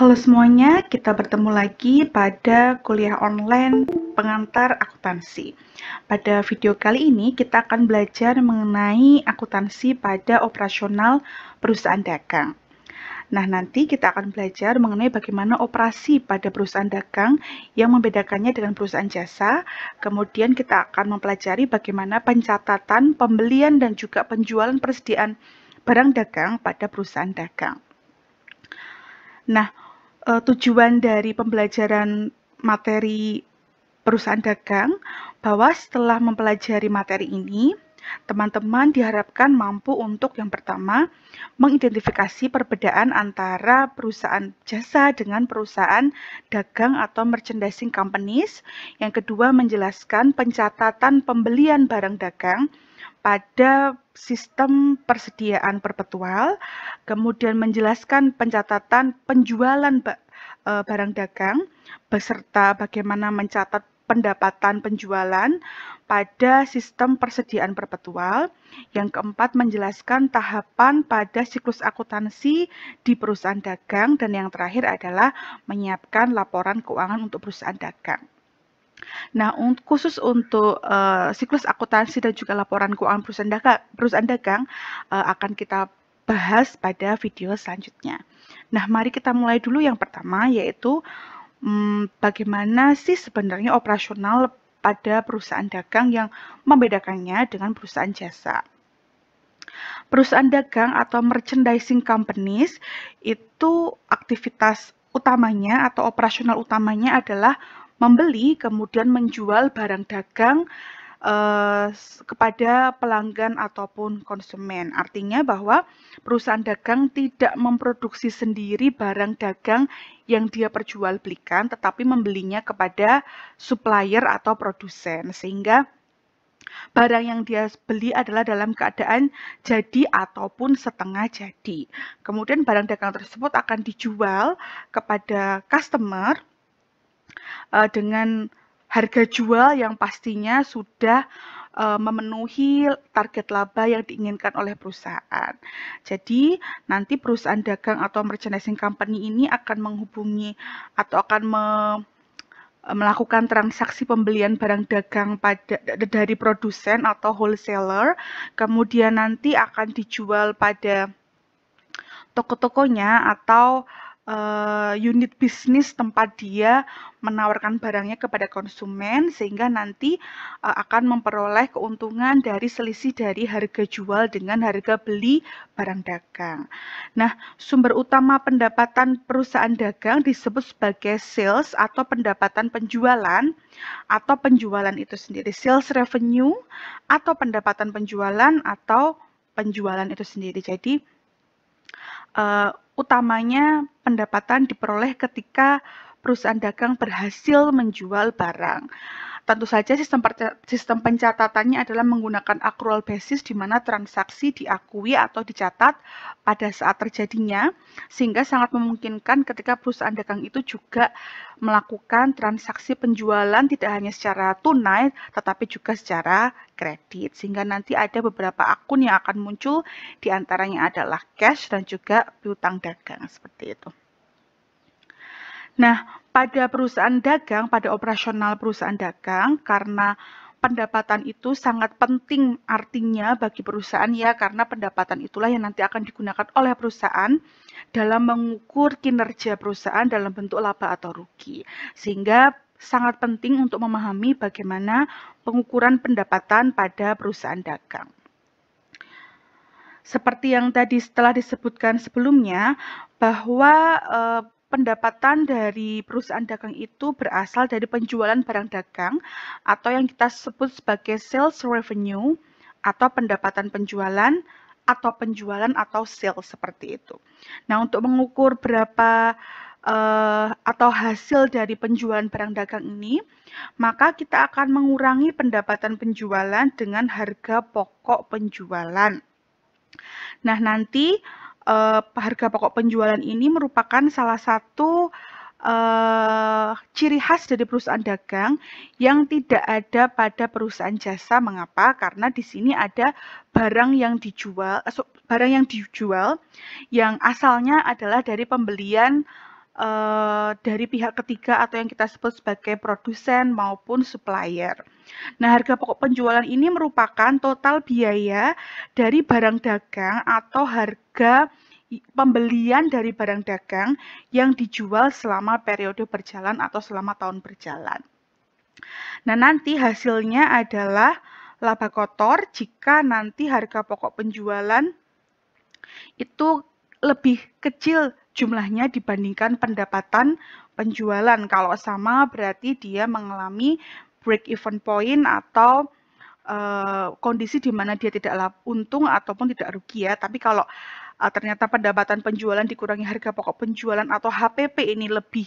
Halo semuanya, kita bertemu lagi pada kuliah online pengantar akuntansi. Pada video kali ini kita akan belajar mengenai akuntansi pada operasional perusahaan dagang. Nah, nanti kita akan belajar mengenai bagaimana operasi pada perusahaan dagang yang membedakannya dengan perusahaan jasa. Kemudian kita akan mempelajari bagaimana pencatatan, pembelian, dan juga penjualan persediaan barang dagang pada perusahaan dagang. Nah, tujuan dari pembelajaran materi perusahaan dagang bahwa setelah mempelajari materi ini, teman-teman diharapkan mampu untuk yang pertama, mengidentifikasi perbedaan antara perusahaan jasa dengan perusahaan dagang atau merchandising companies. Yang kedua, menjelaskan pencatatan pembelian barang dagang pada sistem persediaan perpetual, kemudian menjelaskan pencatatan penjualan barang dagang, beserta bagaimana mencatat pendapatan penjualan pada sistem persediaan perpetual. Yang keempat, menjelaskan tahapan pada siklus akuntansi di perusahaan dagang. Dan yang terakhir adalah menyiapkan laporan keuangan untuk perusahaan dagang. Nah, khusus untuk siklus akuntansi dan juga laporan keuangan perusahaan dagang akan kita bahas pada video selanjutnya. Nah, mari kita mulai dulu yang pertama, yaitu bagaimana sih sebenarnya operasional pada perusahaan dagang yang membedakannya dengan perusahaan jasa. Perusahaan dagang atau merchandising companies itu aktivitas utamanya atau operasional utamanya adalah membeli kemudian menjual barang dagang kepada pelanggan ataupun konsumen. Artinya bahwa perusahaan dagang tidak memproduksi sendiri barang dagang yang dia perjualbelikan, tetapi membelinya kepada supplier atau produsen, sehingga barang yang dia beli adalah dalam keadaan jadi ataupun setengah jadi. Kemudian barang dagang tersebut akan dijual kepada customer dengan harga jual yang pastinya sudah memenuhi target laba yang diinginkan oleh perusahaan. Jadi nanti perusahaan dagang atau merchandising company ini akan menghubungi atau akan melakukan transaksi pembelian barang dagang dari produsen atau wholesaler, kemudian nanti akan dijual pada toko-tokonya atau unit bisnis tempat dia menawarkan barangnya kepada konsumen, sehingga nanti akan memperoleh keuntungan dari selisih dari harga jual dengan harga beli barang dagang. Nah, sumber utama pendapatan perusahaan dagang disebut sebagai sales atau pendapatan penjualan atau penjualan itu sendiri, sales revenue atau pendapatan penjualan atau penjualan itu sendiri. Jadi utamanya pendapatan diperoleh ketika perusahaan dagang berhasil menjual barang. Tentu saja sistem pencatatannya adalah menggunakan accrual basis di mana transaksi diakui atau dicatat pada saat terjadinya, sehingga sangat memungkinkan ketika perusahaan dagang itu juga melakukan transaksi penjualan tidak hanya secara tunai, tetapi juga secara kredit. Sehingga nanti ada beberapa akun yang akan muncul, diantaranya adalah cash dan juga piutang dagang, seperti itu. Nah, pada perusahaan dagang, pada operasional perusahaan dagang, karena pendapatan itu sangat penting artinya bagi perusahaan ya, karena pendapatan itulah yang nanti akan digunakan oleh perusahaan dalam mengukur kinerja perusahaan dalam bentuk laba atau rugi. Sehingga sangat penting untuk memahami bagaimana pengukuran pendapatan pada perusahaan dagang. Seperti yang tadi setelah disebutkan sebelumnya, bahwa pendapatan dari perusahaan dagang itu berasal dari penjualan barang dagang atau yang kita sebut sebagai sales revenue atau pendapatan penjualan atau sales seperti itu. Nah, untuk mengukur berapa atau hasil dari penjualan barang dagang ini, maka kita akan mengurangi pendapatan penjualan dengan harga pokok penjualan. Nah, nanti harga pokok penjualan ini merupakan salah satu ciri khas dari perusahaan dagang yang tidak ada pada perusahaan jasa. Mengapa? Karena di sini ada barang yang dijual yang asalnya adalah dari pembelian dari pihak ketiga atau yang kita sebut sebagai produsen maupun supplier. Nah, harga pokok penjualan ini merupakan total biaya dari barang dagang atau harga pembelian dari barang dagang yang dijual selama periode berjalan atau selama tahun berjalan. Nah, nanti hasilnya adalah laba kotor jika nanti harga pokok penjualan itu lebih kecil jumlahnya dibandingkan pendapatan penjualan. Kalau sama berarti dia mengalami break even point atau kondisi di mana dia tidak untung ataupun tidak rugi ya. Tapi kalau ternyata pendapatan penjualan dikurangi harga pokok penjualan atau HPP ini lebih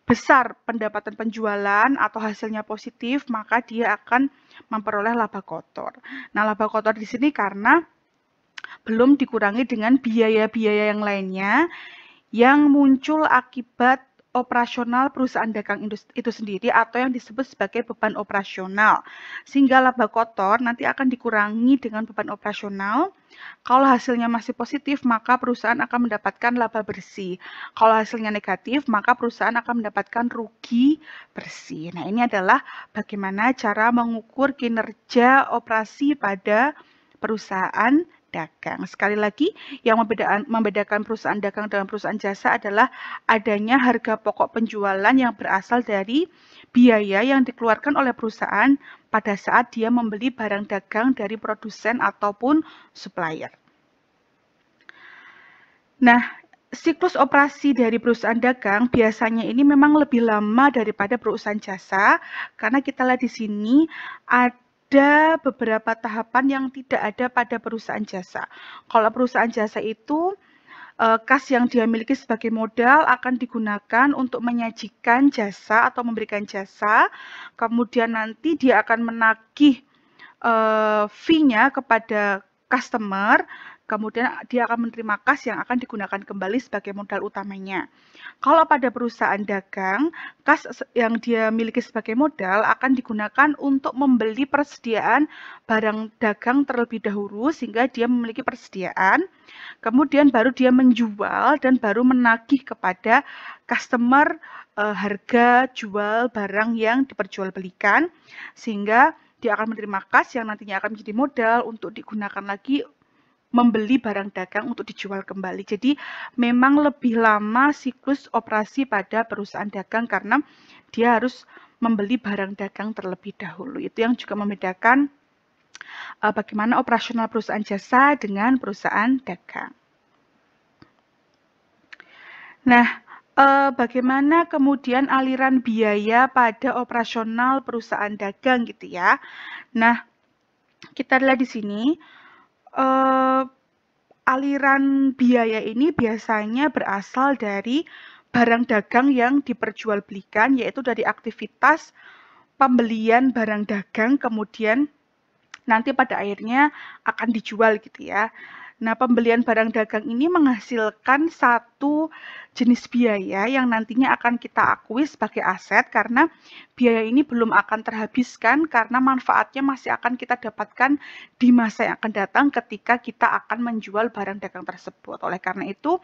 besar pendapatan penjualan atau hasilnya positif, maka dia akan memperoleh laba kotor. Nah, laba kotor di sini karena belum dikurangi dengan biaya-biaya yang lainnya yang muncul akibat operasional perusahaan dagang itu sendiri atau yang disebut sebagai beban operasional. Sehingga laba kotor nanti akan dikurangi dengan beban operasional. Kalau hasilnya masih positif, maka perusahaan akan mendapatkan laba bersih. Kalau hasilnya negatif, maka perusahaan akan mendapatkan rugi bersih. Nah, ini adalah bagaimana cara mengukur kinerja operasi pada perusahaan dagang. Sekali lagi, yang membedakan perusahaan dagang dan perusahaan jasa adalah adanya harga pokok penjualan yang berasal dari biaya yang dikeluarkan oleh perusahaan pada saat dia membeli barang dagang dari produsen ataupun supplier. Nah, siklus operasi dari perusahaan dagang biasanya ini memang lebih lama daripada perusahaan jasa, karena kita lihat di sini ada beberapa tahapan yang tidak ada pada perusahaan jasa. Kalau perusahaan jasa itu, kas yang dia miliki sebagai modal akan digunakan untuk menyajikan jasa atau memberikan jasa, kemudian nanti dia akan menagih fee-nya kepada customer, kemudian dia akan menerima kas yang akan digunakan kembali sebagai modal utamanya. Kalau pada perusahaan dagang, kas yang dia miliki sebagai modal akan digunakan untuk membeli persediaan barang dagang terlebih dahulu sehingga dia memiliki persediaan, kemudian baru dia menjual dan baru menagih kepada customer harga jual barang yang diperjualbelikan sehingga dia akan menerima kas yang nantinya akan menjadi modal untuk digunakan lagi membeli barang dagang untuk dijual kembali. Jadi memang lebih lama siklus operasi pada perusahaan dagang karena dia harus membeli barang dagang terlebih dahulu. Itu yang juga membedakan bagaimana operasional perusahaan jasa dengan perusahaan dagang. Nah, bagaimana kemudian aliran biaya pada operasional perusahaan dagang gitu ya. Nah, kita lihat di sini, aliran biaya ini biasanya berasal dari barang dagang yang diperjualbelikan, yaitu dari aktivitas pembelian barang dagang, kemudian nanti pada akhirnya akan dijual gitu ya. Nah, pembelian barang dagang ini menghasilkan satu jenis biaya yang nantinya akan kita akui sebagai aset karena biaya ini belum akan terhabiskan karena manfaatnya masih akan kita dapatkan di masa yang akan datang ketika kita akan menjual barang dagang tersebut. Oleh karena itu,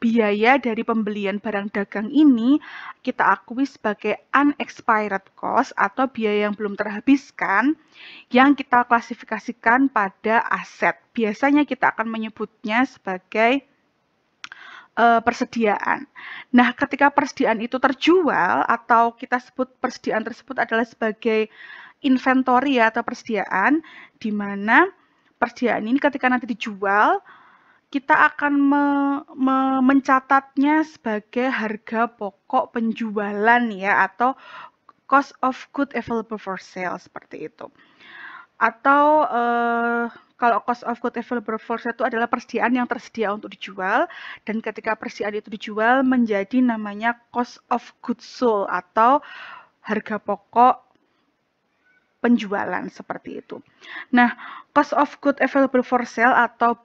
biaya dari pembelian barang dagang ini kita akui sebagai unexpired cost atau biaya yang belum terhabiskan yang kita klasifikasikan pada aset. Biasanya kita akan menyebutnya sebagai persediaan. Nah, ketika persediaan itu terjual atau kita sebut persediaan tersebut adalah sebagai inventory atau persediaan, di mana persediaan ini ketika nanti dijual, kita akan mencatatnya sebagai harga pokok penjualan ya atau cost of good available for sale seperti itu. Atau kalau cost of good available for sale itu adalah persediaan yang tersedia untuk dijual dan ketika persediaan itu dijual menjadi namanya cost of goods sold atau harga pokok penjualan seperti itu. Nah, cost of good available for sale atau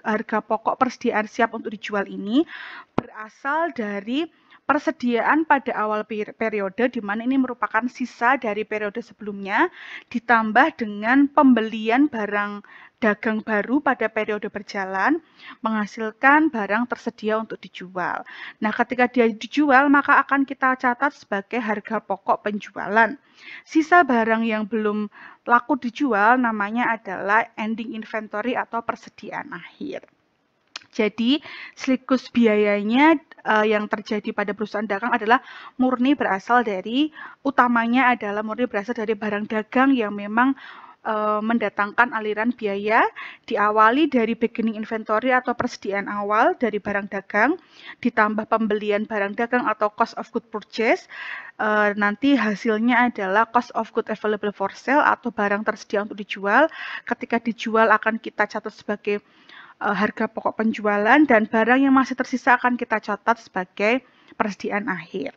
harga pokok persediaan siap untuk dijual ini berasal dari persediaan pada awal periode di mana ini merupakan sisa dari periode sebelumnya ditambah dengan pembelian barang dagang baru pada periode berjalan menghasilkan barang tersedia untuk dijual. Nah, ketika dia dijual, maka akan kita catat sebagai harga pokok penjualan. Sisa barang yang belum laku dijual namanya adalah ending inventory atau persediaan akhir. Jadi, siklus biayanya yang terjadi pada perusahaan dagang adalah murni berasal dari barang dagang yang memang mendatangkan aliran biaya, diawali dari beginning inventory atau persediaan awal dari barang dagang, ditambah pembelian barang dagang atau cost of good purchase, nanti hasilnya adalah cost of good available for sale atau barang tersedia untuk dijual. Ketika dijual akan kita catat sebagai harga pokok penjualan, dan barang yang masih tersisa akan kita catat sebagai persediaan akhir.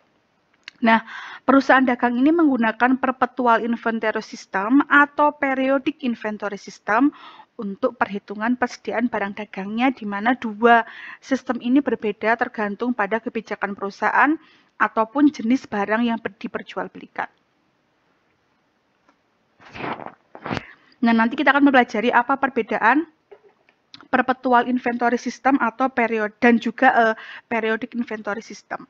Nah, perusahaan dagang ini menggunakan perpetual inventory system atau periodic inventory system untuk perhitungan persediaan barang dagangnya, di mana dua sistem ini berbeda tergantung pada kebijakan perusahaan ataupun jenis barang yang diperjualbelikan. Nah, nanti kita akan mempelajari apa perbedaan perpetual inventory system atau periodic inventory system.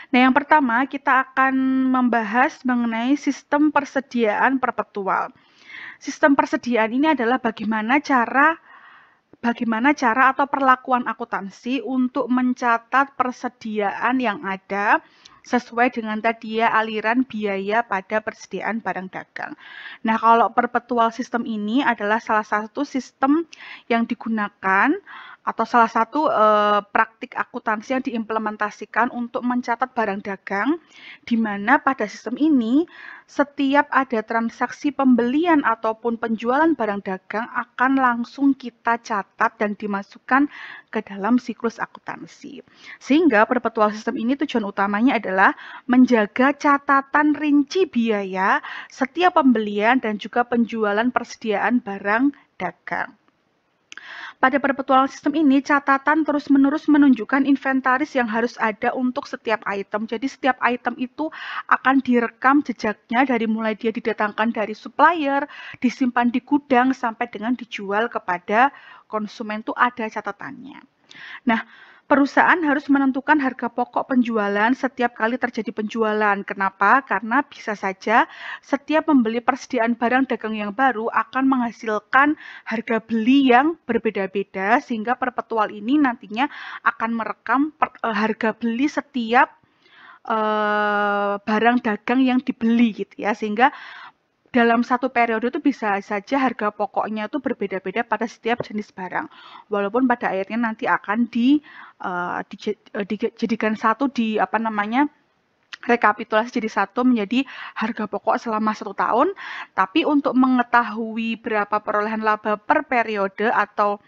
Nah, yang pertama kita akan membahas mengenai sistem persediaan perpetual. Sistem persediaan ini adalah bagaimana cara atau perlakuan akuntansi untuk mencatat persediaan yang ada sesuai dengan tadi ya, aliran biaya pada persediaan barang dagang. Nah, kalau perpetual system ini adalah salah satu sistem yang digunakan atau salah satu praktik akuntansi yang diimplementasikan untuk mencatat barang dagang, di mana pada sistem ini setiap ada transaksi pembelian ataupun penjualan barang dagang akan langsung kita catat dan dimasukkan ke dalam siklus akuntansi. Sehingga perpetual system ini tujuan utamanya adalah menjaga catatan rinci biaya setiap pembelian dan juga penjualan persediaan barang dagang. Pada perpetual system ini, catatan terus-menerus menunjukkan inventaris yang harus ada untuk setiap item. Jadi setiap item itu akan direkam jejaknya dari mulai dia didatangkan dari supplier, disimpan di gudang, sampai dengan dijual kepada konsumen itu ada catatannya. Nah, perusahaan harus menentukan harga pokok penjualan setiap kali terjadi penjualan. Kenapa? Karena bisa saja setiap membeli persediaan barang dagang yang baru akan menghasilkan harga beli yang berbeda-beda, sehingga perpetual ini nantinya akan merekam harga beli setiap barang dagang yang dibeli gitu ya, sehingga dalam satu periode itu bisa saja harga pokoknya itu berbeda-beda pada setiap jenis barang. Walaupun pada akhirnya nanti akan dijadikan satu rekapitulasi jadi satu menjadi harga pokok selama 1 tahun. Tapi untuk mengetahui berapa perolehan laba per periode atau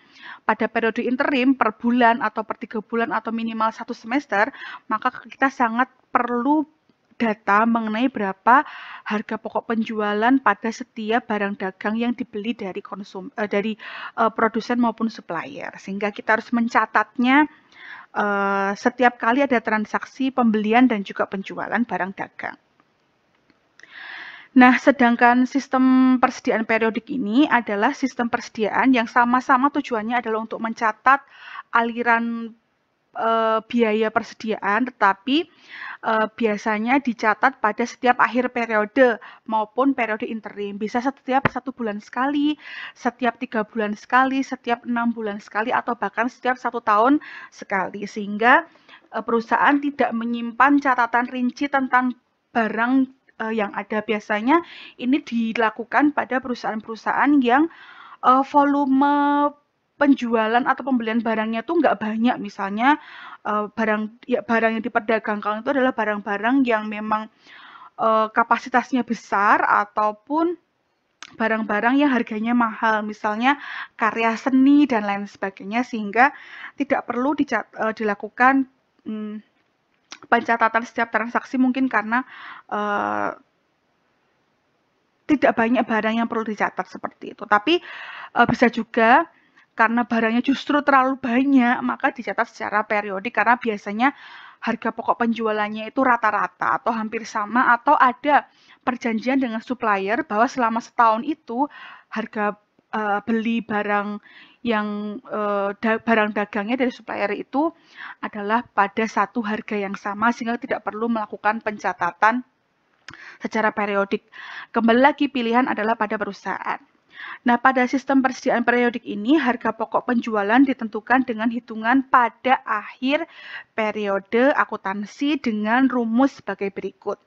pada periode interim per bulan atau per 3 bulan atau minimal 1 semester, maka kita sangat perlu data mengenai berapa harga pokok penjualan pada setiap barang dagang yang dibeli dari produsen maupun supplier, sehingga kita harus mencatatnya setiap kali ada transaksi pembelian dan juga penjualan barang dagang. Nah, sedangkan sistem persediaan periodik ini adalah sistem persediaan yang sama-sama tujuannya adalah untuk mencatat aliran biaya persediaan, tetapi biasanya dicatat pada setiap akhir periode maupun periode interim. Bisa setiap 1 bulan sekali, setiap 3 bulan sekali, setiap 6 bulan sekali, atau bahkan setiap 1 tahun sekali. Sehingga perusahaan tidak menyimpan catatan rinci tentang barang yang ada. Biasanya ini dilakukan pada perusahaan-perusahaan yang volume penjualan atau pembelian barangnya tuh nggak banyak. Misalnya barang yang diperdagangkan itu adalah barang-barang yang memang kapasitasnya besar ataupun barang-barang yang harganya mahal, misalnya karya seni dan lain sebagainya, sehingga tidak perlu dilakukan pencatatan setiap transaksi, mungkin karena tidak banyak barang yang perlu dicatat seperti itu. Tapi bisa juga karena barangnya justru terlalu banyak, maka dicatat secara periodik, karena biasanya harga pokok penjualannya itu rata-rata atau hampir sama, atau ada perjanjian dengan supplier bahwa selama setahun itu harga beli barang yang barang dagangnya dari supplier itu adalah pada satu harga yang sama sehingga tidak perlu melakukan pencatatan secara periodik. Kembali lagi pilihan adalah pada perusahaan. Nah, pada sistem persediaan periodik ini, harga pokok penjualan ditentukan dengan hitungan pada akhir periode akuntansi dengan rumus sebagai berikut.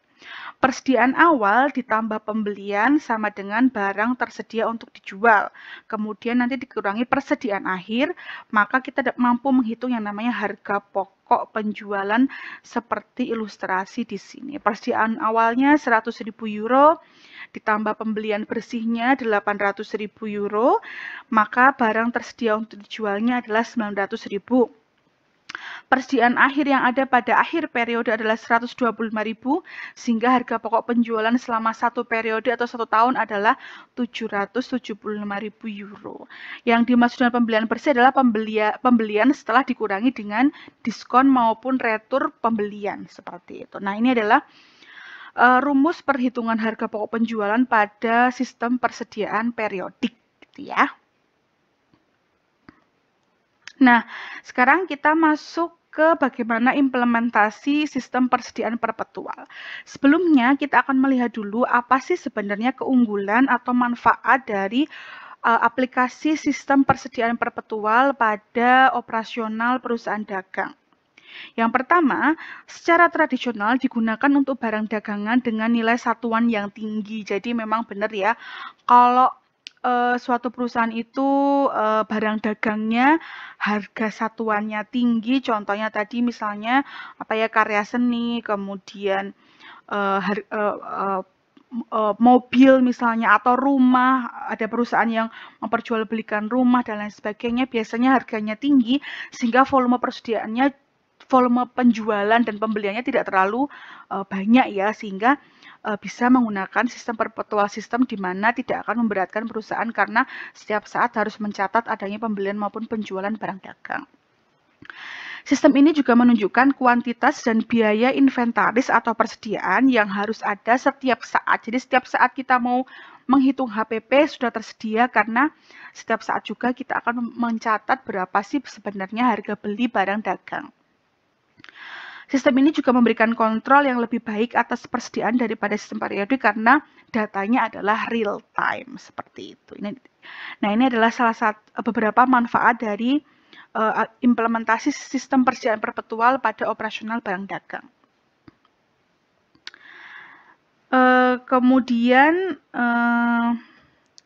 Persediaan awal ditambah pembelian sama dengan barang tersedia untuk dijual. Kemudian nanti dikurangi persediaan akhir, maka kita mampu menghitung yang namanya harga pokok penjualan seperti ilustrasi di sini. Persediaan awalnya 100.000 euro, ditambah pembelian bersihnya 800.000 euro, maka barang tersedia untuk dijualnya adalah 900.000. Persediaan akhir yang ada pada akhir periode adalah 125.000, sehingga harga pokok penjualan selama satu periode atau 1 tahun adalah 775.000 euro. Yang dimaksud dengan pembelian bersih adalah pembelian setelah dikurangi dengan diskon maupun retur pembelian, seperti itu. Nah, ini adalah rumus perhitungan harga pokok penjualan pada sistem persediaan periodik, gitu ya. Nah, sekarang kita masuk ke bagaimana implementasi sistem persediaan perpetual. Sebelumnya, kita akan melihat dulu apa sih sebenarnya keunggulan atau manfaat dari aplikasi sistem persediaan perpetual pada operasional perusahaan dagang. Yang pertama, secara tradisional digunakan untuk barang dagangan dengan nilai satuan yang tinggi. Jadi memang benar ya, kalau suatu perusahaan itu barang dagangnya harga satuannya tinggi, contohnya tadi misalnya karya seni, kemudian mobil misalnya, atau rumah, ada perusahaan yang memperjualbelikan rumah dan lain sebagainya, biasanya harganya tinggi sehingga volume penjualan dan pembeliannya tidak terlalu banyak ya, sehingga bisa menggunakan sistem perpetual sistem di mana tidak akan memberatkan perusahaan karena setiap saat harus mencatat adanya pembelian maupun penjualan barang dagang. Sistem ini juga menunjukkan kuantitas dan biaya inventaris atau persediaan yang harus ada setiap saat. Jadi setiap saat kita mau menghitung HPP sudah tersedia karena setiap saat juga kita akan mencatat berapa sih sebenarnya harga beli barang dagang. Sistem ini juga memberikan kontrol yang lebih baik atas persediaan daripada sistem periodik karena datanya adalah real time, seperti itu. Nah, ini adalah salah satu beberapa manfaat dari implementasi sistem persediaan perpetual pada operasional barang dagang. Kemudian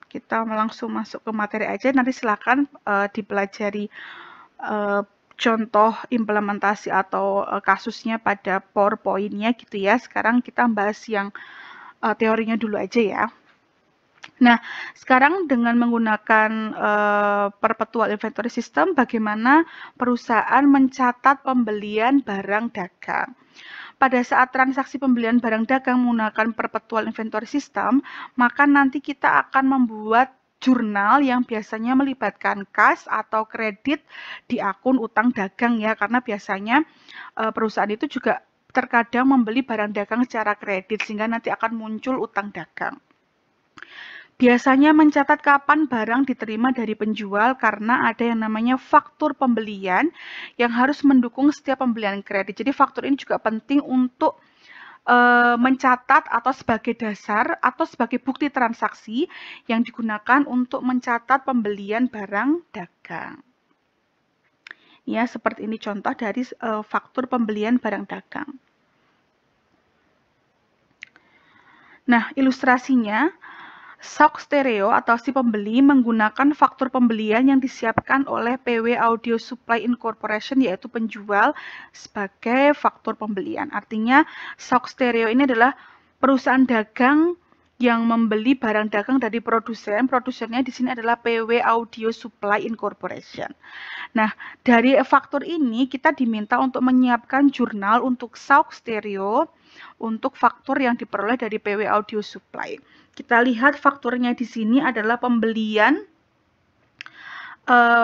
kita langsung masuk ke materi aja, nanti silakan dipelajari contoh implementasi atau kasusnya pada PowerPoint-nya gitu ya. Sekarang kita bahas yang teorinya dulu aja ya. Nah, sekarang dengan menggunakan perpetual inventory system, bagaimana perusahaan mencatat pembelian barang dagang. Pada saat transaksi pembelian barang dagang menggunakan perpetual inventory system, maka nanti kita akan membuat jurnal yang biasanya melibatkan kas atau kredit di akun utang dagang ya, karena biasanya perusahaan itu juga terkadang membeli barang dagang secara kredit sehingga nanti akan muncul utang dagang. Biasanya mencatat kapan barang diterima dari penjual karena ada yang namanya faktur pembelian yang harus mendukung setiap pembelian kredit. Jadi faktur ini juga penting untuk mencatat atau sebagai dasar atau sebagai bukti transaksi yang digunakan untuk mencatat pembelian barang dagang. Ya, seperti ini contoh dari faktur pembelian barang dagang. Nah, ilustrasinya, SOC Stereo atau si pembeli menggunakan faktur pembelian yang disiapkan oleh PW Audio Supply Incorporation, yaitu penjual, sebagai faktur pembelian. Artinya SOC Stereo ini adalah perusahaan dagang yang membeli barang dagang dari produsen. Produsennya di sini adalah PW Audio Supply Incorporation. Nah, dari faktur ini kita diminta untuk menyiapkan jurnal untuk SOC Stereo untuk faktur yang diperoleh dari PW Audio Supply. Kita lihat fakturnya di sini adalah pembelian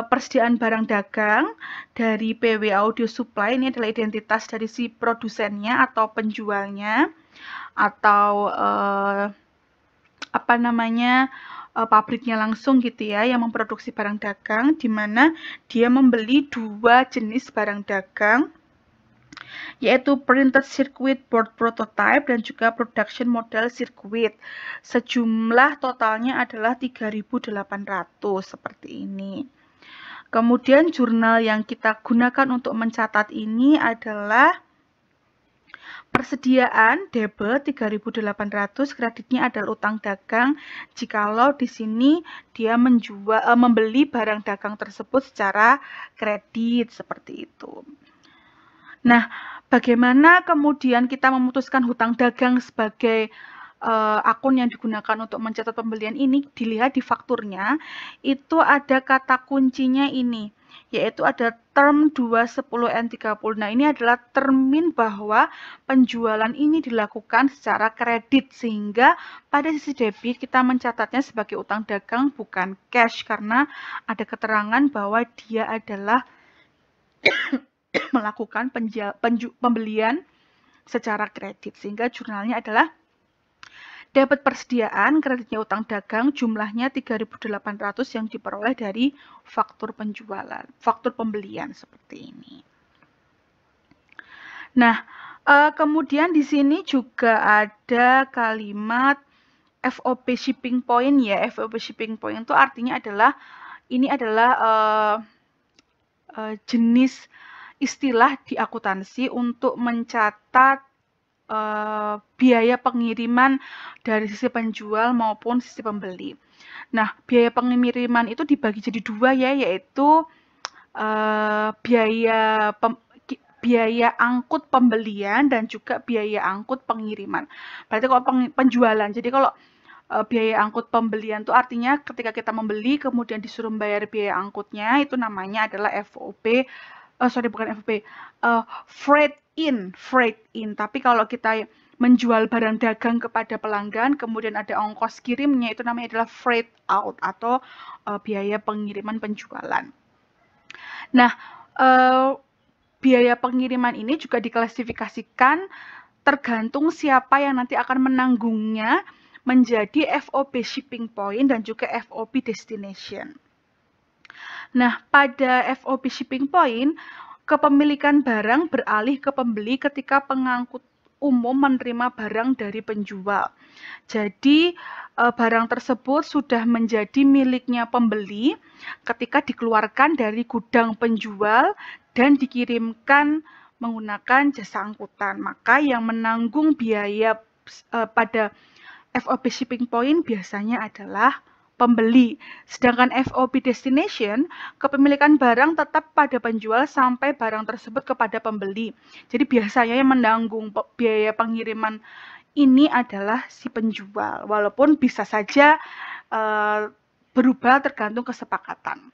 persediaan barang dagang dari PW Audio Supply. Ini adalah identitas dari si produsennya atau penjualnya, atau pabriknya langsung gitu ya, yang memproduksi barang dagang, di mana dia membeli 2 jenis barang dagang, yaitu printed circuit board prototype dan juga production model circuit. Sejumlah totalnya adalah 3.800 seperti ini. Kemudian jurnal yang kita gunakan untuk mencatat ini adalah persediaan debit 3.800, kreditnya adalah utang dagang jikalau di sini dia membeli barang dagang tersebut secara kredit seperti itu. Nah, bagaimana kemudian kita memutuskan hutang dagang sebagai akun yang digunakan untuk mencatat pembelian ini? Dilihat di fakturnya, itu ada kata kuncinya ini, yaitu ada term 210N30. Nah, ini adalah termin bahwa penjualan ini dilakukan secara kredit, sehingga pada sisi debit kita mencatatnya sebagai utang dagang bukan cash, karena ada keterangan bahwa dia adalah melakukan pembelian secara kredit, sehingga jurnalnya adalah debit persediaan, kreditnya utang dagang, jumlahnya 3.800 yang diperoleh dari faktur penjualan, faktur pembelian seperti ini. Nah, kemudian di sini juga ada kalimat FOB shipping point ya. FOB shipping point itu artinya adalah ini adalah jenis istilah di akuntansi untuk mencatat biaya pengiriman dari sisi penjual maupun sisi pembeli. Nah, biaya pengiriman itu dibagi jadi 2 ya, yaitu biaya angkut pembelian dan juga biaya angkut pengiriman. Berarti kalau penjualan, jadi kalau biaya angkut pembelian itu artinya ketika kita membeli kemudian disuruh membayar biaya angkutnya, itu namanya adalah FOB, bukan FOB, freight in. Tapi kalau kita menjual barang dagang kepada pelanggan, kemudian ada ongkos kirimnya, itu namanya adalah freight out atau biaya pengiriman penjualan. Nah, biaya pengiriman ini juga diklasifikasikan tergantung siapa yang nanti akan menanggungnya menjadi FOB shipping point dan juga FOB destination. Nah, pada FOB shipping point, kepemilikan barang beralih ke pembeli ketika pengangkut umum menerima barang dari penjual. Jadi, barang tersebut sudah menjadi miliknya pembeli ketika dikeluarkan dari gudang penjual dan dikirimkan menggunakan jasa angkutan. Maka yang menanggung biaya pada FOB shipping point biasanya adalah pembeli. Sedangkan FOB destination, kepemilikan barang tetap pada penjual sampai barang tersebut kepada pembeli. Jadi biasanya yang menanggung biaya pengiriman ini adalah si penjual, walaupun bisa saja berubah tergantung kesepakatan.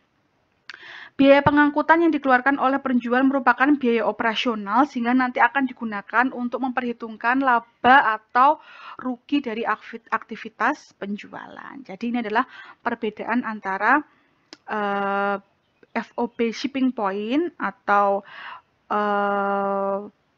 Biaya pengangkutan yang dikeluarkan oleh penjual merupakan biaya operasional sehingga nanti akan digunakan untuk memperhitungkan laba atau rugi dari aktivitas penjualan. Jadi ini adalah perbedaan antara FOB shipping point atau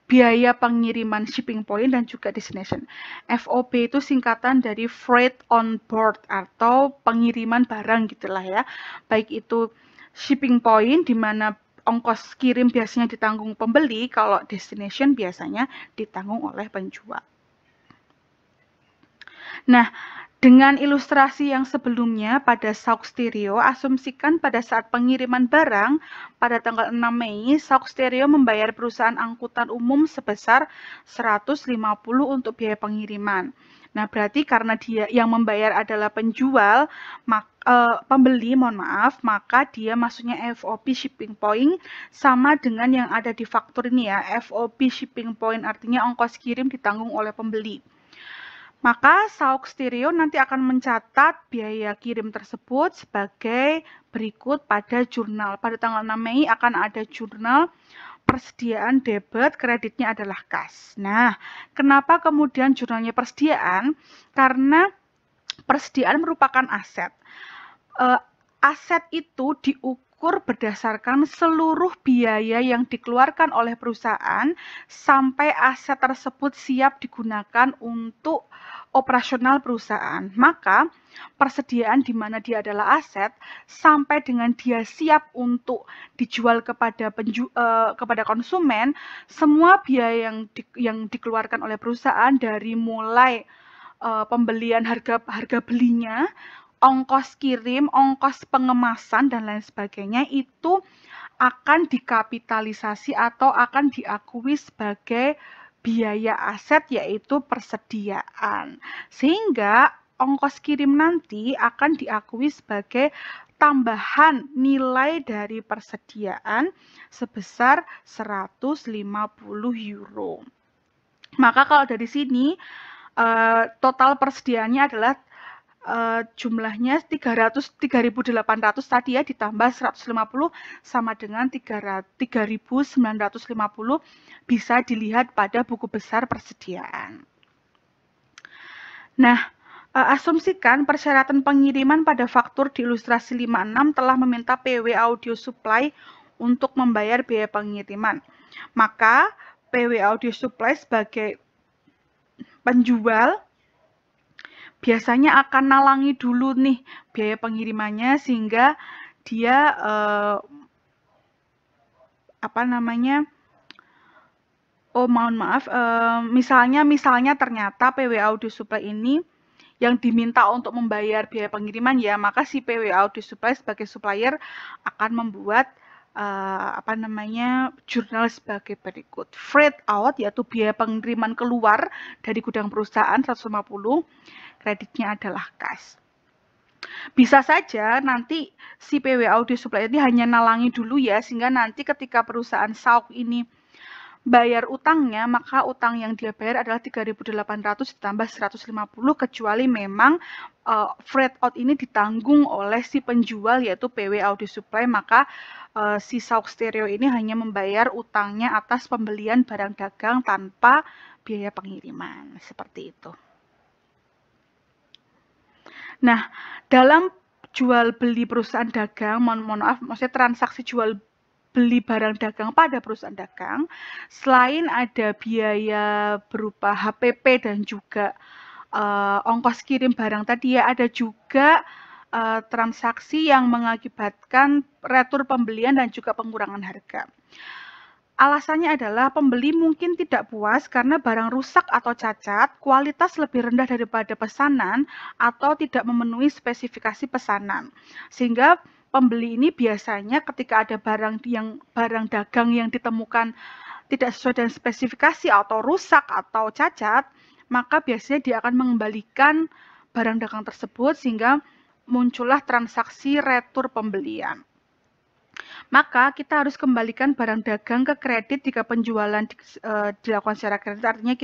biaya pengiriman shipping point dan juga destination. FOB itu singkatan dari freight on board atau pengiriman barang gitulah ya. Baik itu shipping point di mana ongkos kirim biasanya ditanggung pembeli, kalau destination biasanya ditanggung oleh penjual. Nah, dengan ilustrasi yang sebelumnya pada Sauk Stereo, asumsikan pada saat pengiriman barang pada tanggal 6 Mei, Sauk Stereo membayar perusahaan angkutan umum sebesar 150 untuk biaya pengiriman. Nah, berarti karena dia yang membayar adalah penjual, pembeli, maka dia masuknya FOB shipping point sama dengan yang ada di faktur ini ya. FOB shipping point artinya ongkos kirim ditanggung oleh pembeli. Maka Sauk Stereo nanti akan mencatat biaya kirim tersebut sebagai berikut pada jurnal. Pada tanggal 6 Mei akan ada jurnal persediaan debit, kreditnya adalah kas. Nah, kenapa kemudian jurnalnya persediaan? Karena persediaan merupakan aset. Aset itu diukur berdasarkan seluruh biaya yang dikeluarkan oleh perusahaan sampai aset tersebut siap digunakan untuk operasional perusahaan. Maka persediaan di mana dia adalah aset sampai dengan dia siap untuk dijual kepada kepada konsumen, semua biaya yang dikeluarkan oleh perusahaan dari mulai pembelian harga belinya, ongkos kirim, ongkos pengemasan dan lain sebagainya itu akan dikapitalisasi atau akan diakui sebagai biaya aset, yaitu persediaan. Sehingga ongkos kirim nanti akan diakui sebagai tambahan nilai dari persediaan sebesar 150 euro. Maka kalau dari sini total persediaannya adalah jumlahnya 3.800 tadi ya, ditambah 150 sama dengan 3.950, bisa dilihat pada buku besar persediaan. Nah, asumsikan persyaratan pengiriman pada faktur di ilustrasi 56 telah meminta PW Audio Supply untuk membayar biaya pengiriman. Maka PW Audio Supply sebagai penjual biasanya akan nalangi dulu nih biaya pengirimannya, sehingga dia misalnya ternyata PW Audio Supply ini yang diminta untuk membayar biaya pengiriman ya, maka si PW Audio Supply sebagai supplier akan membuat jurnal sebagai berikut. Freight out, yaitu biaya pengiriman keluar dari gudang perusahaan 150, kreditnya adalah kas. Bisa saja nanti si PW Audio Supply ini hanya nalangi dulu ya, sehingga nanti ketika perusahaan SAUK ini bayar utangnya, maka utang yang dia bayar adalah 3.800 ditambah 150, kecuali memang freight out ini ditanggung oleh si penjual yaitu PW Audio Supply, maka si SAUK Stereo ini hanya membayar utangnya atas pembelian barang dagang tanpa biaya pengiriman, seperti itu. Nah, dalam jual beli perusahaan dagang, mohon maaf, maksudnya transaksi jual beli barang dagang pada perusahaan dagang, selain ada biaya berupa HPP dan juga ongkos kirim barang tadi ya, ada juga transaksi yang mengakibatkan retur pembelian dan juga pengurangan harga. Alasannya adalah pembeli mungkin tidak puas karena barang rusak atau cacat, kualitas lebih rendah daripada pesanan, atau tidak memenuhi spesifikasi pesanan. Sehingga pembeli ini biasanya ketika ada barang dagang yang ditemukan tidak sesuai dengan spesifikasi atau rusak atau cacat, maka biasanya dia akan mengembalikan barang dagang tersebut, sehingga muncullah transaksi retur pembelian. Maka kita harus kembalikan barang dagang ke kredit jika penjualan dilakukan secara kredit. Artinya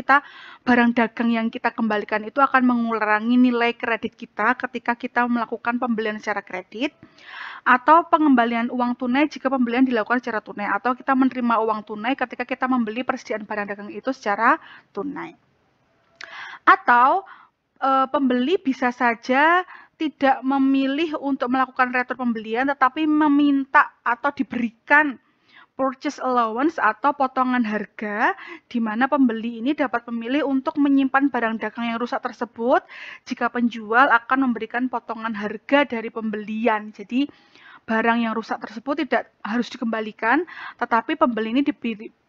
barang dagang yang kita kembalikan itu akan mengurangi nilai kredit kita ketika kita melakukan pembelian secara kredit, atau pengembalian uang tunai jika pembelian dilakukan secara tunai, atau kita menerima uang tunai ketika kita membeli persediaan barang dagang itu secara tunai. Atau pembeli bisa saja tidak memilih untuk melakukan retur pembelian, tetapi meminta atau diberikan purchase allowance atau potongan harga, di mana pembeli ini dapat memilih untuk menyimpan barang dagang yang rusak tersebut jika penjual akan memberikan potongan harga dari pembelian. Jadi barang yang rusak tersebut tidak harus dikembalikan, tetapi pembeli ini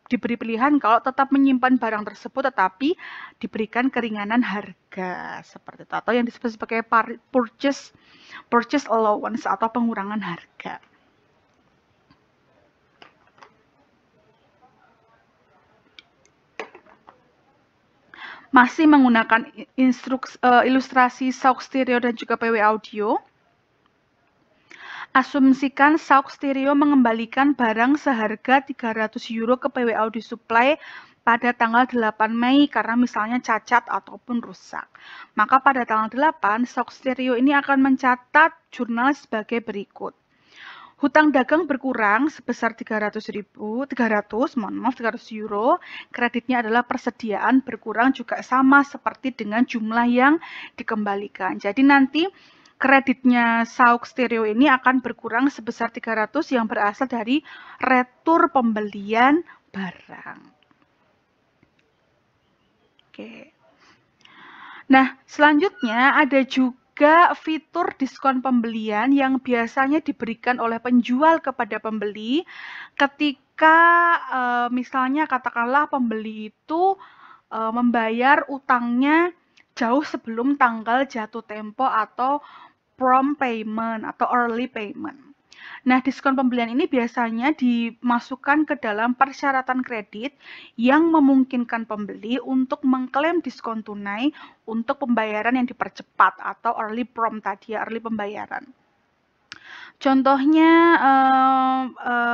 diberi pilihan kalau tetap menyimpan barang tersebut tetapi diberikan keringanan harga, seperti itu, atau yang disebut sebagai purchase allowance atau pengurangan harga. Masih menggunakan ilustrasi SAUK Stereo dan juga PW Audio. Asumsikan SAUK Stereo mengembalikan barang seharga 300 euro ke PW Audio Supply pada tanggal 8 Mei karena misalnya cacat ataupun rusak. Maka pada tanggal 8, SAUK Stereo ini akan mencatat jurnal sebagai berikut. Hutang dagang berkurang sebesar 300 euro. Kreditnya adalah persediaan berkurang juga sama seperti dengan jumlah yang dikembalikan. Jadi nanti kreditnya SAUK Stereo ini akan berkurang sebesar 300 yang berasal dari retur pembelian barang. Oke. Nah, selanjutnya ada juga fitur diskon pembelian yang biasanya diberikan oleh penjual kepada pembeli ketika misalnya katakanlah pembeli itu membayar utangnya jauh sebelum tanggal jatuh tempo atau prompt payment atau early payment. Nah, diskon pembelian ini biasanya dimasukkan ke dalam persyaratan kredit yang memungkinkan pembeli untuk mengklaim diskon tunai untuk pembayaran yang dipercepat atau early prompt tadi ya, early pembayaran. Contohnya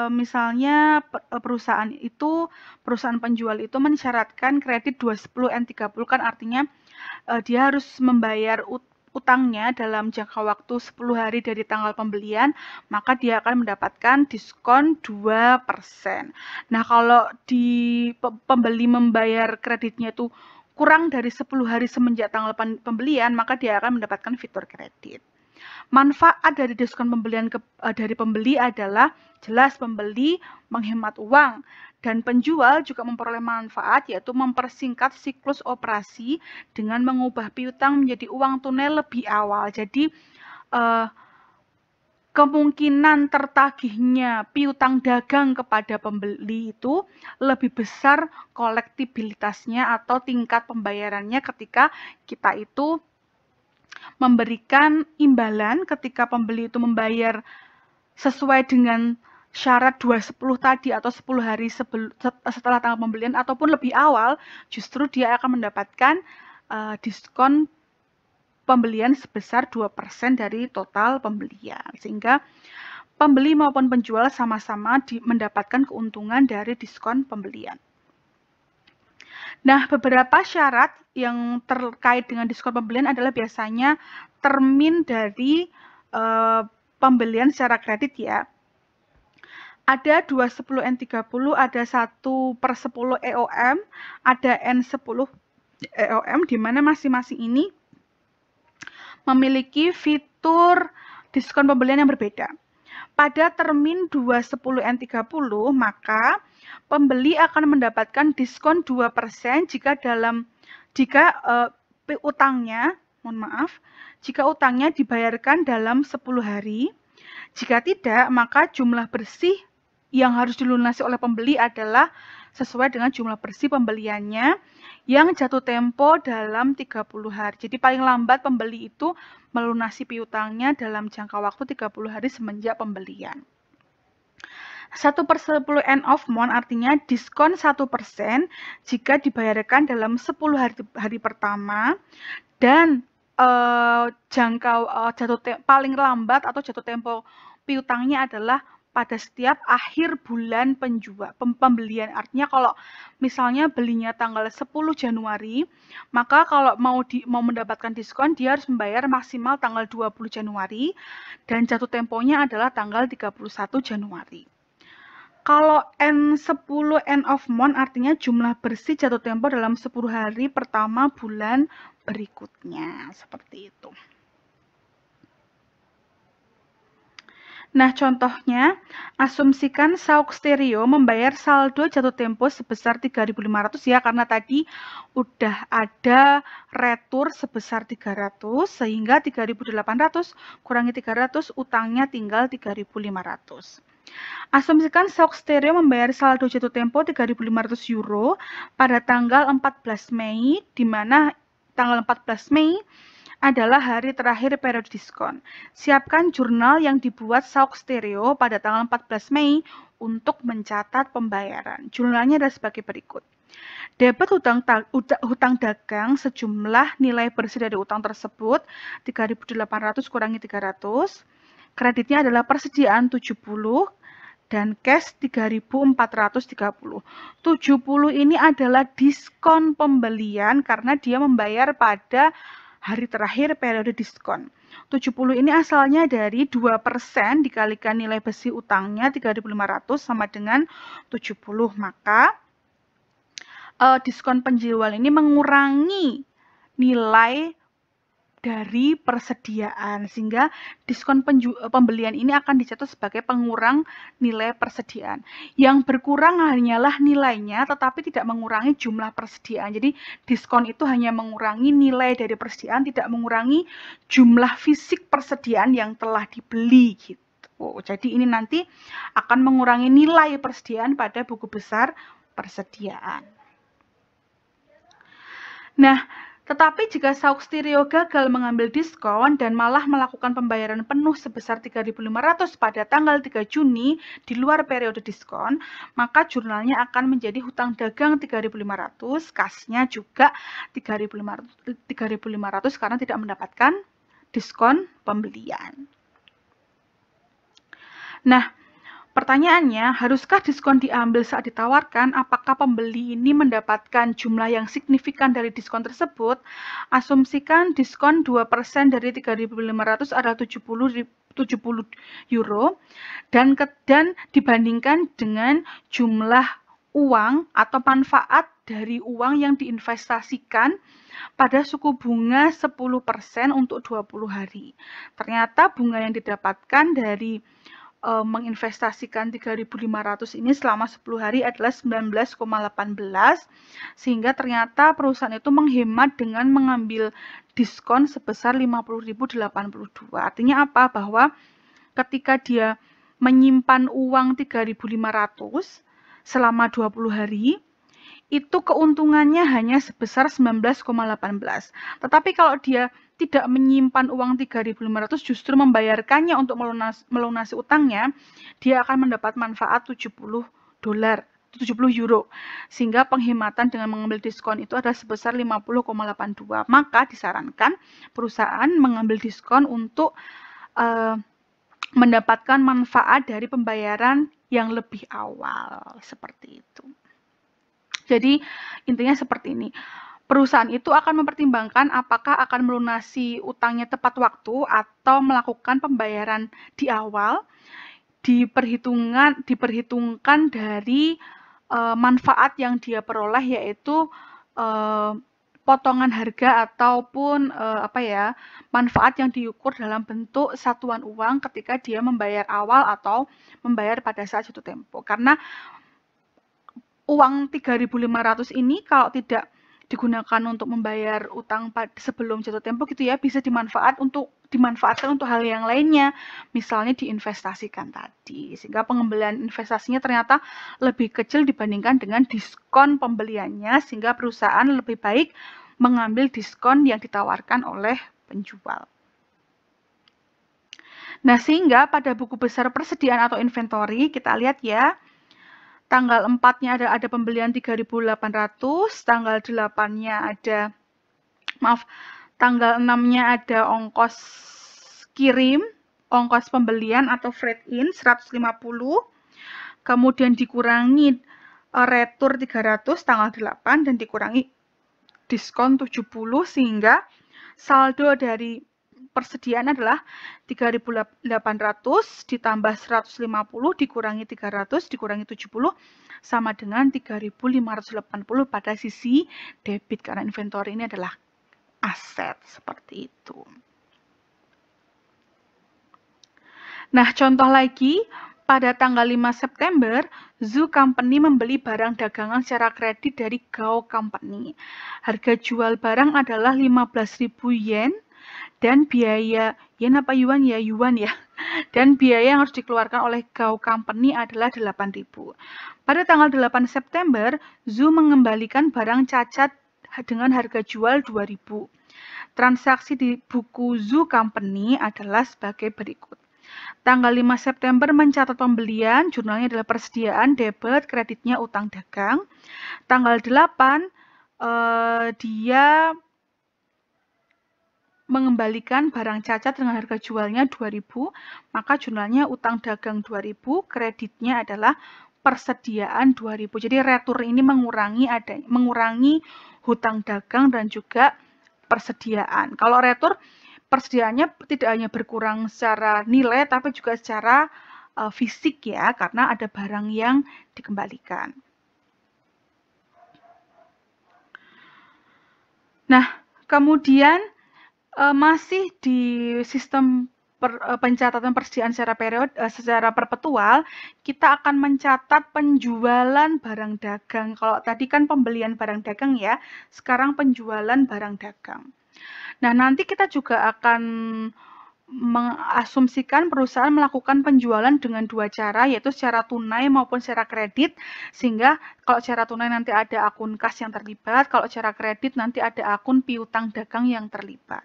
misalnya perusahaan penjual itu mensyaratkan kredit 210N30 kan artinya dia harus membayar utangnya dalam jangka waktu 10 hari dari tanggal pembelian, maka dia akan mendapatkan diskon 2%. Nah, kalau pembeli membayar kreditnya itu kurang dari 10 hari semenjak tanggal pembelian, maka dia akan mendapatkan fitur kredit. Manfaat dari diskon pembelian dari pembeli adalah jelas pembeli menghemat uang dan penjual juga memperoleh manfaat yaitu mempersingkat siklus operasi dengan mengubah piutang menjadi uang tunai lebih awal. Jadi kemungkinan tertagihnya piutang dagang kepada pembeli itu lebih besar kolektibilitasnya atau tingkat pembayarannya ketika kita itu memberikan imbalan ketika pembeli itu membayar sesuai dengan syarat 210 tadi atau 10 hari setelah tanggal pembelian ataupun lebih awal, justru dia akan mendapatkan diskon pembelian sebesar 2% dari total pembelian. Sehingga pembeli maupun penjual sama-sama mendapatkan keuntungan dari diskon pembelian. Nah, beberapa syarat yang terkait dengan diskon pembelian adalah biasanya termin dari pembelian secara kredit ya. Ada 210N30, ada 1/10 EOM, ada N10 EOM, di mana masing-masing ini memiliki fitur diskon pembelian yang berbeda. Pada termin 210N30, maka pembeli akan mendapatkan diskon 2% jika utangnya dibayarkan dalam 10 hari. Jika tidak, maka jumlah bersih yang harus dilunasi oleh pembeli adalah sesuai dengan jumlah bersih pembeliannya yang jatuh tempo dalam 30 hari. Jadi paling lambat pembeli itu melunasi piutangnya dalam jangka waktu 30 hari semenjak pembelian. 1/10 end of month artinya diskon 1% jika dibayarkan dalam 10 hari pertama dan paling lambat atau jatuh tempo piutangnya adalah pada setiap akhir bulan pembelian. Artinya kalau misalnya belinya tanggal 10 Januari, maka kalau mau mendapatkan diskon dia harus membayar maksimal tanggal 20 Januari dan jatuh temponya adalah tanggal 31 Januari. Kalau N10 end of month artinya jumlah bersih jatuh tempo dalam 10 hari pertama bulan berikutnya. Seperti itu. Nah, contohnya, asumsikan Sauk Stereo membayar saldo jatuh tempo sebesar 3.500 ya, karena tadi udah ada retur sebesar 300, sehingga 3.800 kurangi 300, utangnya tinggal 3.500. Asumsikan Sauk Stereo membayar saldo jatuh tempo 3.500 euro pada tanggal 14 Mei, di mana tanggal 14 Mei adalah hari terakhir periode diskon. Siapkan jurnal yang dibuat Sauk Stereo pada tanggal 14 Mei untuk mencatat pembayaran. Jurnalnya adalah sebagai berikut. Debit hutang dagang sejumlah nilai bersih dari utang tersebut 3.800 kurangi 300. Kreditnya adalah persediaan 70 dan cash 3.430. 70 ini adalah diskon pembelian karena dia membayar pada hari terakhir periode diskon. 70 ini asalnya dari 2% dikalikan nilai bersih utangnya 3.500 sama dengan 70. Maka diskon penjual ini mengurangi nilai dari persediaan, sehingga diskon pembelian ini akan dicatat sebagai pengurang nilai persediaan. Yang berkurang hanyalah nilainya, tetapi tidak mengurangi jumlah persediaan. Jadi diskon itu hanya mengurangi nilai dari persediaan, tidak mengurangi jumlah fisik persediaan yang telah dibeli gitu. Jadi ini nanti akan mengurangi nilai persediaan pada buku besar persediaan. Nah, tetapi jika Sauk Stereo gagal mengambil diskon dan malah melakukan pembayaran penuh sebesar 3.500 pada tanggal 3 Juni di luar periode diskon, maka jurnalnya akan menjadi hutang dagang 3.500, kasnya juga 3.500 karena tidak mendapatkan diskon pembelian. Nah, pertanyaannya, haruskah diskon diambil saat ditawarkan? Apakah pembeli ini mendapatkan jumlah yang signifikan dari diskon tersebut? Asumsikan diskon 2% dari 3.500 adalah 70 euro dan dibandingkan dengan jumlah uang atau manfaat dari uang yang diinvestasikan pada suku bunga 10% untuk 20 hari. Ternyata bunga yang didapatkan dari menginvestasikan 3.500 ini selama 10 hari adalah 19,18, sehingga ternyata perusahaan itu menghemat dengan mengambil diskon sebesar 50.082. Artinya apa? Bahwa ketika dia menyimpan uang 3.500 selama 20 hari, itu keuntungannya hanya sebesar 19,18. Tetapi kalau dia tidak menyimpan uang 3.500, justru membayarkannya untuk melunasi utangnya, dia akan mendapat manfaat 70 euro. Sehingga penghematan dengan mengambil diskon itu adalah sebesar 50,82. Maka disarankan perusahaan mengambil diskon untuk mendapatkan manfaat dari pembayaran yang lebih awal. Seperti itu. Jadi intinya seperti ini. Perusahaan itu akan mempertimbangkan apakah akan melunasi utangnya tepat waktu atau melakukan pembayaran di awal, diperhitungkan dari manfaat yang dia peroleh, yaitu potongan harga ataupun manfaat yang diukur dalam bentuk satuan uang ketika dia membayar awal atau membayar pada saat jatuh tempo. Karena uang 3.500 ini kalau tidak digunakan untuk membayar utang sebelum jatuh tempo gitu ya, bisa dimanfaatkan untuk hal yang lainnya, misalnya diinvestasikan tadi, sehingga pengembalian investasinya ternyata lebih kecil dibandingkan dengan diskon pembeliannya, sehingga perusahaan lebih baik mengambil diskon yang ditawarkan oleh penjual. Nah, sehingga pada buku besar persediaan atau inventory, kita lihat ya, tanggal 4-nya ada pembelian 3.800, tanggal 8-nya tanggal 6-nya ada ongkos kirim, ongkos pembelian atau freight in 150, kemudian dikurangi retur 300 tanggal 8 dan dikurangi diskon 70, sehingga saldo dari persediaan adalah 3.800 ditambah 150 dikurangi 300 dikurangi 70 sama dengan 3.580 pada sisi debit, karena inventory ini adalah aset seperti itu. Nah, contoh lagi, pada tanggal 5 September, Zoo Company membeli barang dagangan secara kredit dari Gao Company. Harga jual barang adalah 15.000 yen dan biaya yen apa yuan ya, yuan ya. Dan biaya yang harus dikeluarkan oleh Gao Company adalah 8.000. Pada tanggal 8 September, Zoo mengembalikan barang cacat dengan harga jual 2.000. Transaksi di buku Zoo Company adalah sebagai berikut. Tanggal 5 September mencatat pembelian, jurnalnya adalah persediaan, debit, kreditnya utang dagang. Tanggal 8 dia mengembalikan barang cacat dengan harga jualnya 2.000, maka jurnalnya utang dagang 2.000, kreditnya adalah persediaan 2.000. Jadi retur ini mengurangi hutang dagang dan juga persediaan. Kalau retur, persediaannya tidak hanya berkurang secara nilai tapi juga secara fisik ya, karena ada barang yang dikembalikan. Nah, kemudian Masih di sistem pencatatan persediaan secara perpetual, kita akan mencatat penjualan barang dagang. Kalau tadi kan pembelian barang dagang ya, sekarang penjualan barang dagang. Nah, nanti kita juga akan mengasumsikan perusahaan melakukan penjualan dengan dua cara, yaitu secara tunai maupun secara kredit, sehingga kalau secara tunai nanti ada akun kas yang terlibat, kalau secara kredit nanti ada akun piutang dagang yang terlibat.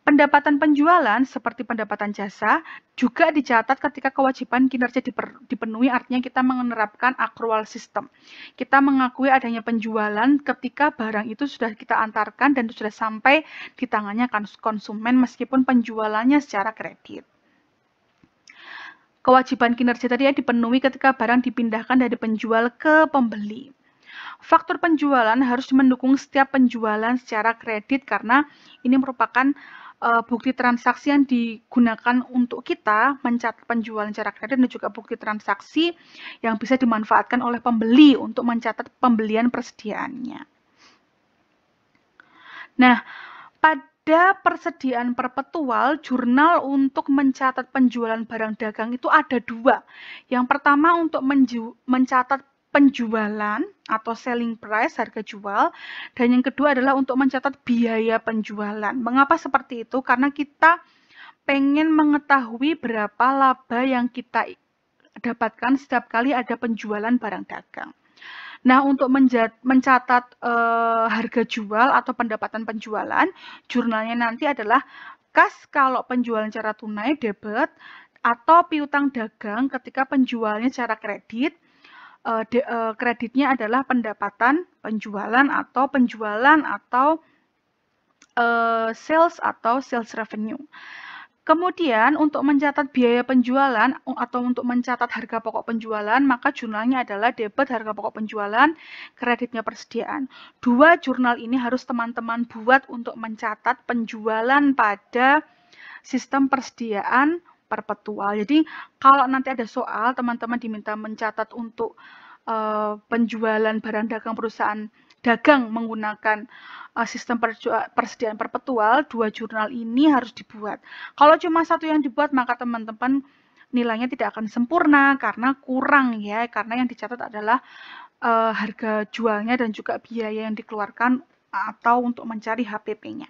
Pendapatan penjualan seperti pendapatan jasa juga dicatat ketika kewajiban kinerja dipenuhi, artinya kita menerapkan accrual system. Kita mengakui adanya penjualan ketika barang itu sudah kita antarkan dan sudah sampai di tangannya konsumen meskipun penjualannya secara kredit. Kewajiban kinerja tadi dipenuhi ketika barang dipindahkan dari penjual ke pembeli. Faktur penjualan harus mendukung setiap penjualan secara kredit karena ini merupakan bukti transaksi yang digunakan untuk kita mencatat penjualan secara kredit dan juga bukti transaksi yang bisa dimanfaatkan oleh pembeli untuk mencatat pembelian persediaannya. Nah, pada persediaan perpetual, jurnal untuk mencatat penjualan barang dagang itu ada dua. Yang pertama untuk mencatat penjualan atau selling price, harga jual, dan yang kedua adalah untuk mencatat biaya penjualan. Mengapa seperti itu? Karena kita pengen mengetahui berapa laba yang kita dapatkan setiap kali ada penjualan barang dagang. Nah, untuk mencatat harga jual atau pendapatan penjualan, jurnalnya nanti adalah kas kalau penjualan secara tunai debit atau piutang dagang ketika penjualnya secara kredit. Kreditnya adalah pendapatan penjualan atau sales revenue. Kemudian untuk mencatat biaya penjualan atau untuk mencatat harga pokok penjualan, maka jurnalnya adalah debit harga pokok penjualan, kreditnya persediaan. Dua jurnal ini harus teman-teman buat untuk mencatat penjualan pada sistem persediaan perpetual. Jadi kalau nanti ada soal, teman-teman diminta mencatat untuk penjualan barang dagang perusahaan dagang menggunakan sistem persediaan perpetual, dua jurnal ini harus dibuat. Kalau cuma satu yang dibuat, maka teman-teman nilainya tidak akan sempurna karena kurang ya, karena yang dicatat adalah harga jualnya dan juga biaya yang dikeluarkan atau untuk mencari HPP-nya.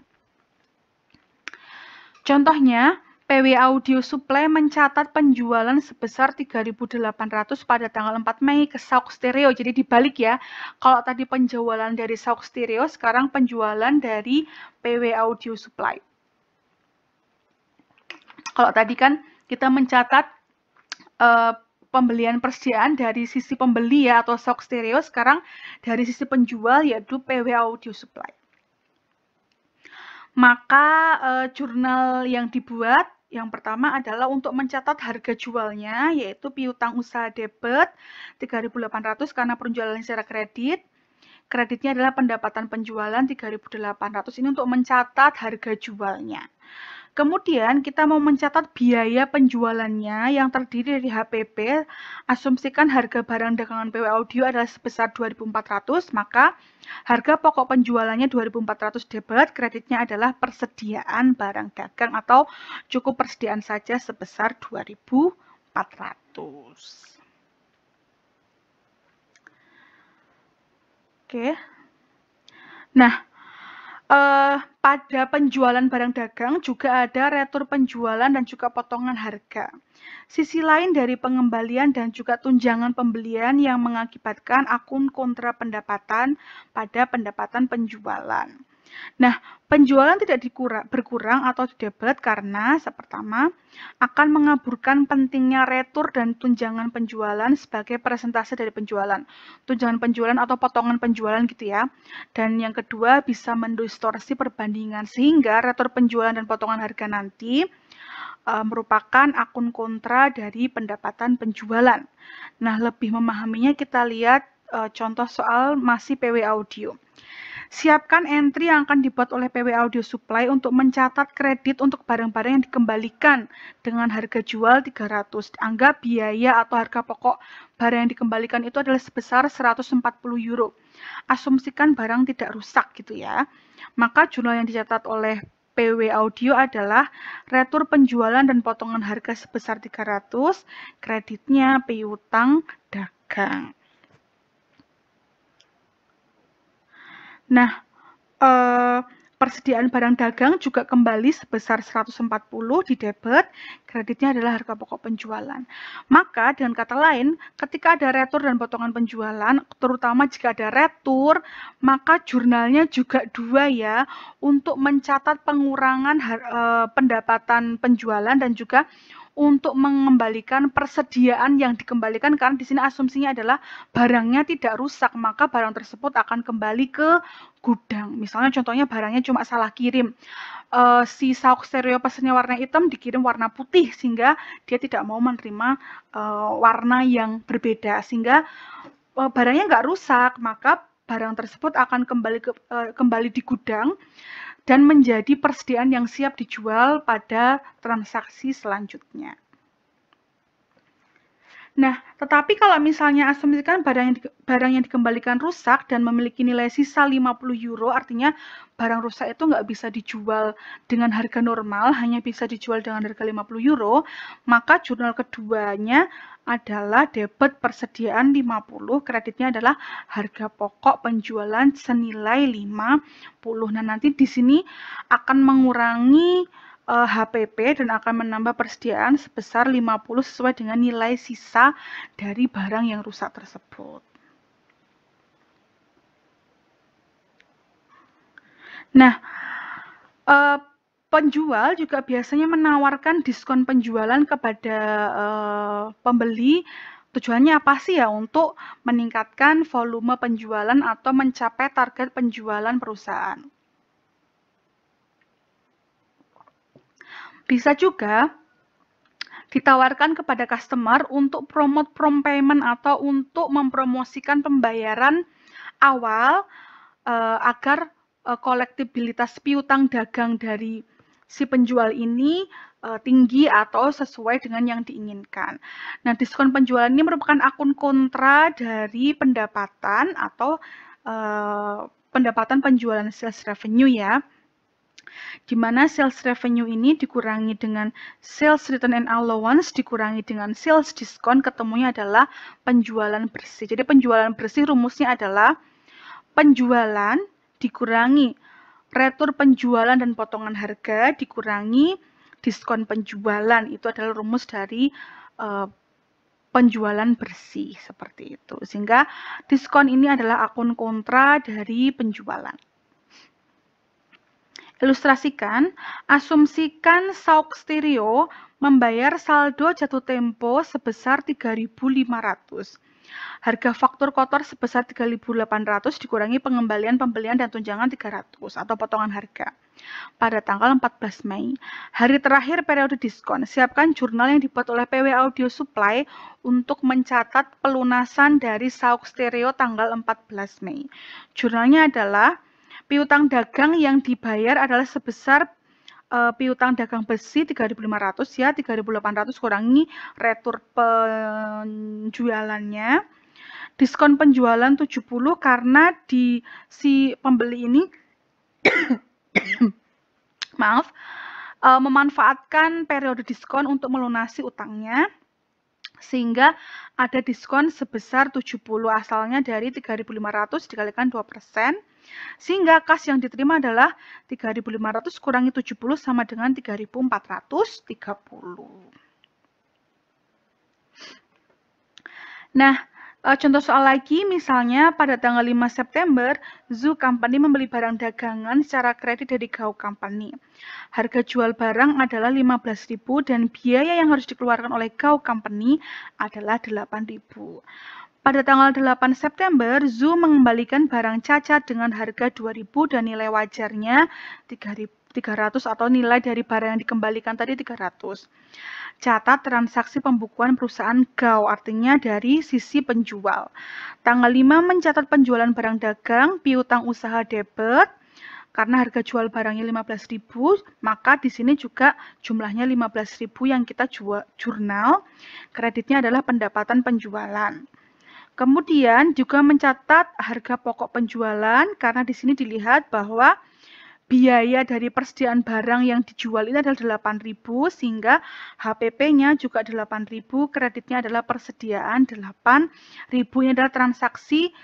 Contohnya, PW Audio Supply mencatat penjualan sebesar 3.800 pada tanggal 4 Mei ke Sauk Stereo. Jadi dibalik ya, kalau tadi penjualan dari Sauk Stereo, sekarang penjualan dari PW Audio Supply. Kalau tadi kan kita mencatat pembelian persediaan dari sisi pembeli ya atau Sauk Stereo, sekarang dari sisi penjual yaitu PW Audio Supply. Maka jurnal yang dibuat yang pertama adalah untuk mencatat harga jualnya, yaitu piutang usaha debit 3.800 karena penjualan secara kredit. Kreditnya adalah pendapatan penjualan 3.800 ini untuk mencatat harga jualnya. Kemudian kita mau mencatat biaya penjualannya yang terdiri dari HPP, asumsikan harga barang dagangan PW Audio adalah sebesar 2.400, maka harga pokok penjualannya 2.400 debit, kreditnya adalah persediaan barang dagang atau cukup persediaan saja sebesar 2.400. Oke. Nah, pada penjualan barang dagang juga ada retur penjualan dan juga potongan harga. Sisi lain dari pengembalian dan juga tunjangan pembelian yang mengakibatkan akun kontra pendapatan pada pendapatan penjualan. Nah, penjualan tidak berkurang atau debit karena pertama akan mengaburkan pentingnya retur dan tunjangan penjualan sebagai persentase dari penjualan. Tunjangan penjualan atau potongan penjualan gitu ya. Dan yang kedua bisa mendistorsi perbandingan sehingga retur penjualan dan potongan harga nanti merupakan akun kontra dari pendapatan penjualan. Nah, lebih memahaminya kita lihat contoh soal masih PW Audio. Siapkan entry yang akan dibuat oleh PW Audio Supply untuk mencatat kredit untuk barang-barang yang dikembalikan dengan harga jual 300. Anggap biaya atau harga pokok barang yang dikembalikan itu adalah sebesar 140 euro. Asumsikan barang tidak rusak gitu ya. Maka jurnal yang dicatat oleh PW Audio adalah retur penjualan dan potongan harga sebesar 300, kreditnya piutang dagang. Nah, persediaan barang dagang juga kembali sebesar 140 di debit, kreditnya adalah harga pokok penjualan. Maka dengan kata lain, ketika ada retur dan potongan penjualan, terutama jika ada retur, maka jurnalnya juga 2 ya, untuk mencatat pengurangan pendapatan penjualan dan juga untuk mengembalikan persediaan yang dikembalikan, karena di sini asumsinya adalah barangnya tidak rusak, maka barang tersebut akan kembali ke gudang. Misalnya contohnya barangnya cuma salah kirim, si sauk stereo pesannya warna hitam dikirim warna putih, sehingga dia tidak mau menerima warna yang berbeda, sehingga barangnya nggak rusak, maka barang tersebut akan kembali di gudang dan menjadi persediaan yang siap dijual pada transaksi selanjutnya. Nah, tetapi kalau misalnya asumsikan barang yang dikembalikan rusak dan memiliki nilai sisa 50 euro, artinya barang rusak itu nggak bisa dijual dengan harga normal, hanya bisa dijual dengan harga 50 euro, maka jurnal keduanya adalah debit persediaan 50, kreditnya adalah harga pokok penjualan senilai 50. Nah, nanti di sini akan mengurangi HPP dan akan menambah persediaan sebesar 50 sesuai dengan nilai sisa dari barang yang rusak tersebut. Nah, penjual juga biasanya menawarkan diskon penjualan kepada pembeli. Tujuannya apa sih ya? Untuk meningkatkan volume penjualan atau mencapai target penjualan perusahaan. Bisa juga ditawarkan kepada customer untuk promote prompt payment atau untuk mempromosikan pembayaran awal agar kolektibilitas piutang dagang dari si penjual ini tinggi atau sesuai dengan yang diinginkan. Nah, diskon penjualan ini merupakan akun kontra dari pendapatan atau pendapatan penjualan sales revenue ya, di mana sales revenue ini dikurangi dengan sales return and allowance, dikurangi dengan sales diskon, ketemunya adalah penjualan bersih. Jadi penjualan bersih rumusnya adalah penjualan dikurangi retur penjualan dan potongan harga dikurangi diskon penjualan. Itu adalah rumus dari penjualan bersih, seperti itu. Sehingga diskon ini adalah akun kontra dari penjualan. Ilustrasikan, asumsikan sauk stereo membayar saldo jatuh tempo sebesar 3.500. Harga faktur kotor sebesar 3.800 dikurangi pengembalian pembelian dan tunjangan 300 atau potongan harga pada tanggal 14 Mei. Hari terakhir periode diskon. Siapkan jurnal yang dibuat oleh PW Audio Supply untuk mencatat pelunasan dari sauk stereo tanggal 14 Mei. Jurnalnya adalah piutang dagang yang dibayar adalah sebesar piutang dagang besi 3.500 ya, 3.800 kurangi retur penjualannya. Diskon penjualan 70 karena si pembeli ini maaf, memanfaatkan periode diskon untuk melunasi utangnya, sehingga ada diskon sebesar 70, asalnya dari 3.500 dikalikan 2%, sehingga kas yang diterima adalah 3.500 kurangi 70 sama dengan 3.430. Nah, contoh soal lagi, misalnya pada tanggal 5 September, Zoo Company membeli barang dagangan secara kredit dari Go Company. Harga jual barang adalah 15.000 dan biaya yang harus dikeluarkan oleh Go Company adalah 8.000. Pada tanggal 8 September, Zoo mengembalikan barang cacat dengan harga 2.000 dan nilai wajarnya 300 atau nilai dari barang yang dikembalikan tadi 300. Catat transaksi pembukuan perusahaan Go, artinya dari sisi penjual. Tanggal 5 mencatat penjualan barang dagang, piutang usaha debit, karena harga jual barangnya 15.000, maka di sini juga jumlahnya 15.000 yang kita jurnal, kreditnya adalah pendapatan penjualan. Kemudian juga mencatat harga pokok penjualan, karena di sini dilihat bahwa biaya dari persediaan barang yang dijual ini adalah 8.000, sehingga HPP-nya juga 8.000, kreditnya adalah persediaan 8.000. Ini adalah transaksi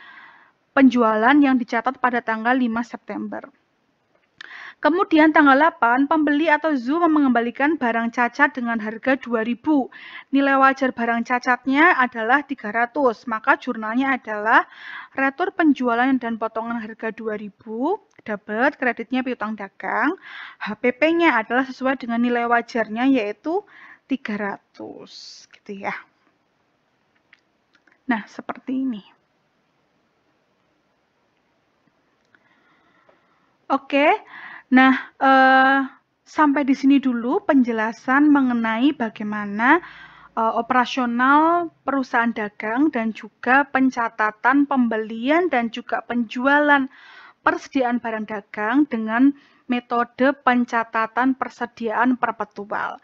penjualan yang dicatat pada tanggal 5 September. Kemudian tanggal 8, pembeli atau Zu mengembalikan barang cacat dengan harga 2.000. Nilai wajar barang cacatnya adalah 300, maka jurnalnya adalah retur penjualan dan potongan harga 2.000, debit, kreditnya piutang dagang, HPP-nya adalah sesuai dengan nilai wajarnya yaitu 300, gitu ya. Nah, seperti ini. Oke. Nah, sampai di sini dulu penjelasan mengenai bagaimana operasional perusahaan dagang dan juga pencatatan pembelian dan juga penjualan persediaan barang dagang dengan metode pencatatan persediaan perpetual.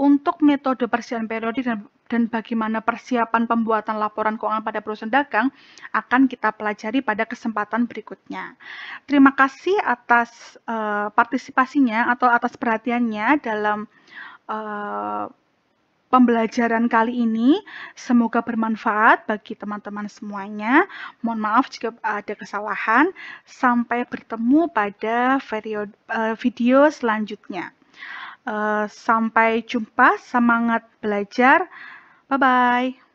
Untuk metode persediaan periodik dan bagaimana persiapan pembuatan laporan keuangan pada perusahaan dagang akan kita pelajari pada kesempatan berikutnya. Terima kasih atas partisipasinya atau atas perhatiannya dalam pembelajaran kali ini. Semoga bermanfaat bagi teman-teman semuanya. Mohon maaf jika ada kesalahan. Sampai bertemu pada video selanjutnya. Sampai jumpa, semangat belajar. Bye-bye.